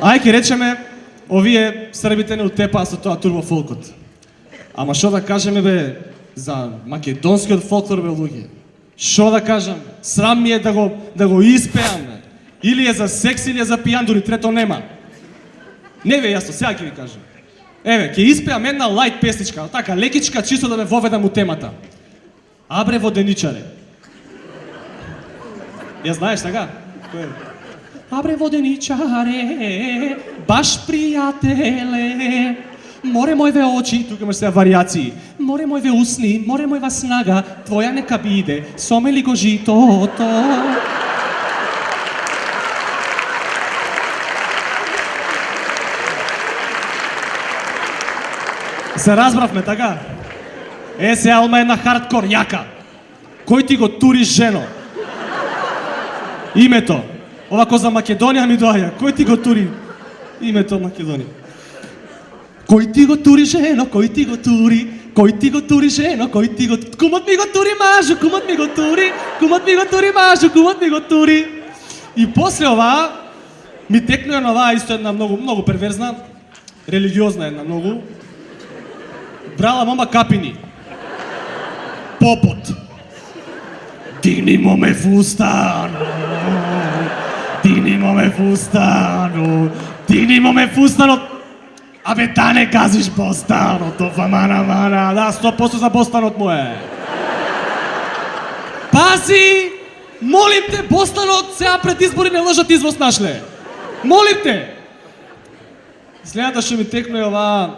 Ај ќе речеме, овие србите не утепаа со тоа турбофолкот. Ама што да кажеме бе за македонскиот фолклор бе луѓе? Што да кажам? Срам ми е да го испеам бе. Или е за секс или е за пијан, дури трето нема. Не бе јасно, сега ќе ви кажам. Еве, ќе испеам една лајт песничка, така лекичка, чисто да ме воведам у темата. Абре воденичаре. Ја знаеш така? Кој е? Абре воденичаре, баш пријателе, море мојве очи, тука имаш сега варијации, море мојве усни, море мојва снага, твоја нека биде, сомели го житото. Се разбравме, така? Е, сега одма една хардкор, јака. Кој ти го тури жено? Името. Овако за Македонија ми доаѓа. Кој ти го тури? Името Македонија. Кој ти го тури жено? Кој ти го тури? Кој ти го тури жено? Кој ти го... Кумот ми го тури мажу, кумот ми го тури, кумот ми го тури мажу, кумот ми го тури. И после оваа ми текнува на оваа исто една многу перверзна, религиозна една многу. Брала мома капини. Попот. Дигнимо ме фустано. Дигнимо ме фустано. Дигнимо ме фустано. Абе, да не газиш бостаното, мана. Да, 100% за бостанот му е. Пази! Молим те, бостанот, сега пред избори не лъжат извоз нашле. Молим те! Следната што ми текнува оваа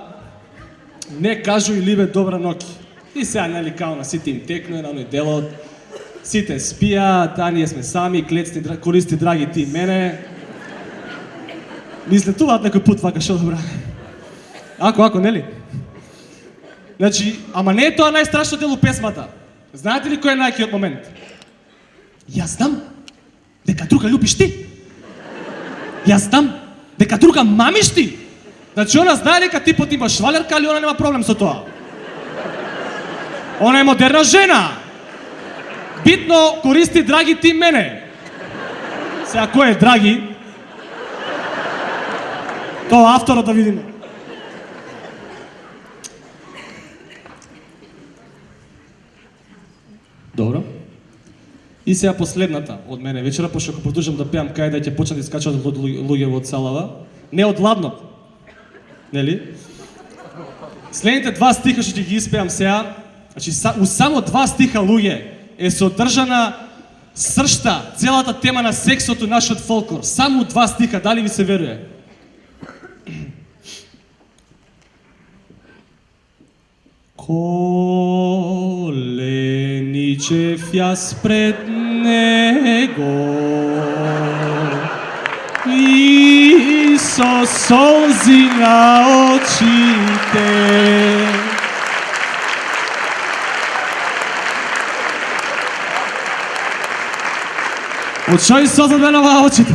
не кажу и либе добра ноќ. И сега нели као на сите им текнува на оној делот. Сите спија, таа ние сме сами, клецни, користи драги ти мене. Ми излетуваат некој пут вака, шо добра. Ако, нели? Значи, ама не е тоа најстрашно дел у песмата. Знаете ли кој е најкиот момент? Јас знам дека друга љубиш ти. Јас знам дека друга мамиш ти. Значи, она знае дека ти пот имаш швалерка, али она нема проблем со тоа. Она е модерна жена. Битно користи драги ти мене. Сега, кој е драги? Тоа авторот да видиме. Добро. И сега последната од мене вечера, пошто ако продолжам да пеам кај да ќе почнат да искачат луѓе од салава, не од ладно. Нели? Следните два стиха што ќе ги испеам сега, значи у само два стиха луѓе е содржана сршта, целата тема на сексото нашиот фолклор. Само два стиха, дали ви се веруе? Коленичев јас пред него и со солзи на очите. Од шо и солза бе на очите?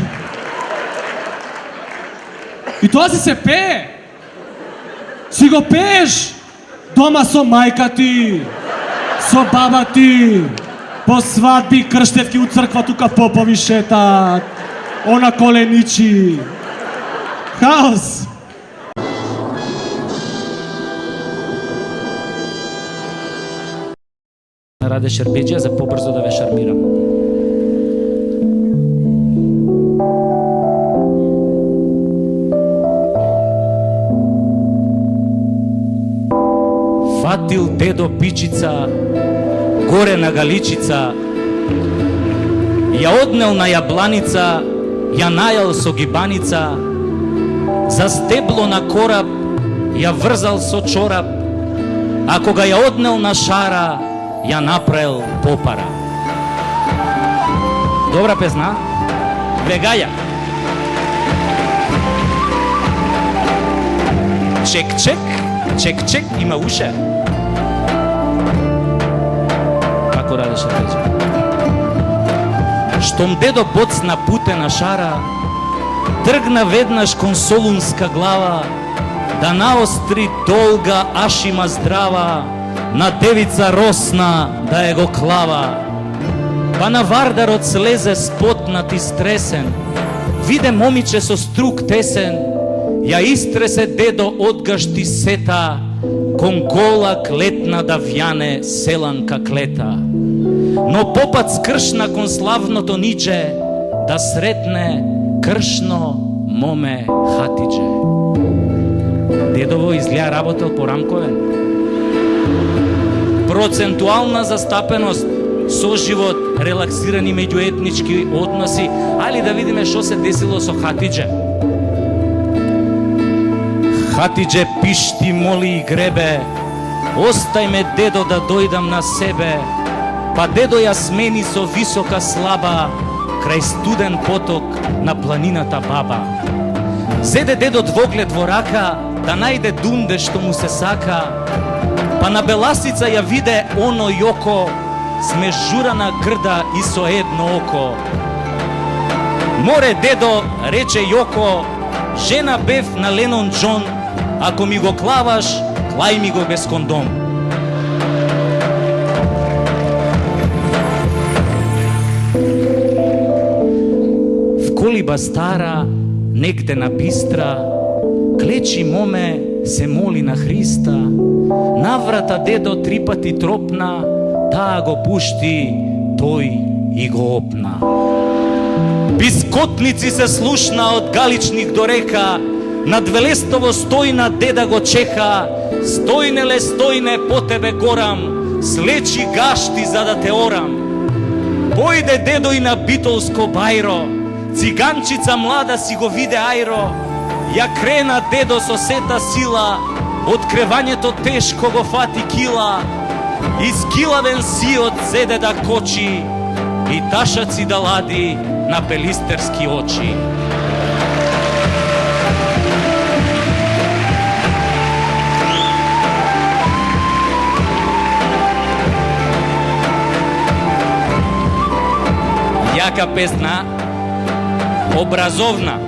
И тоа си се пее. Си го пееш дома со мајка ти, со баба ти, по свадби, крштевки у црква, тука попови шетат, она коленичи. Хаос! Раде Шербеджија за побрзо да ве шармирам. Фатил дедо пичица, горе на галичица, ја однел на јабланица, ја најал со гибаница, за стебло на кораб, ја врзал со чорап, а кога ја однел на шара, ја направил попара. Добра песна? Бегаја. Чек, има уше. Како радеше Пеđа? Штом дедо боцна путена шара, тргна веднаш кон Солунска глава, да наостри долга ашима здрава, на девица росна да е го клава. Па на вардарот слезе спотнат и стресен, виде момиче со струк тесен, ја истресе дедо одгашти сета, кон гола клетна да вјане селанка клета. Но попат скршна кон славното ниче, да сретне кршно моме Хатидже. Дедово изгледа работел по рамковен. Процентуална застапеност, соживот, релаксирани меѓуетнички односи, али да видиме што се десило со Хатидже. Хатидже пишти, моли и гребе, остај ме дедо да дојдам на себе, па дедо ја смени со висока слаба, крај студен поток на планината Баба. Зеде дедо двоглед во рака, да најде дунде што му се сака, па на беласица ја виде оно јоко, смежурана грда и со едно око. Море дедо, рече Јоко, жена бев на Ленон Џон, ако ми го клаваш, клај ми го без кондом. В колиба стара, негде на бистра, клечи моме, се моли на Христа. Наврата дедо 3 пати тропна, таа го пушти, тој и го опна. Бискотници се слушна од Галичник до река, над Велестово стојна деда го чека. Стојнеле, стојне, по тебе горам, слечи гашти за да те орам. Појде дедо и на Битолско бајро, циганчица млада си го виде ајро. Ја крена дедо со сета сила, од кревањето тешко го фати кила. Изкилавен сиот зеде да кочи и ташаци да лади на пелистерски очи. Јака песна, образовна.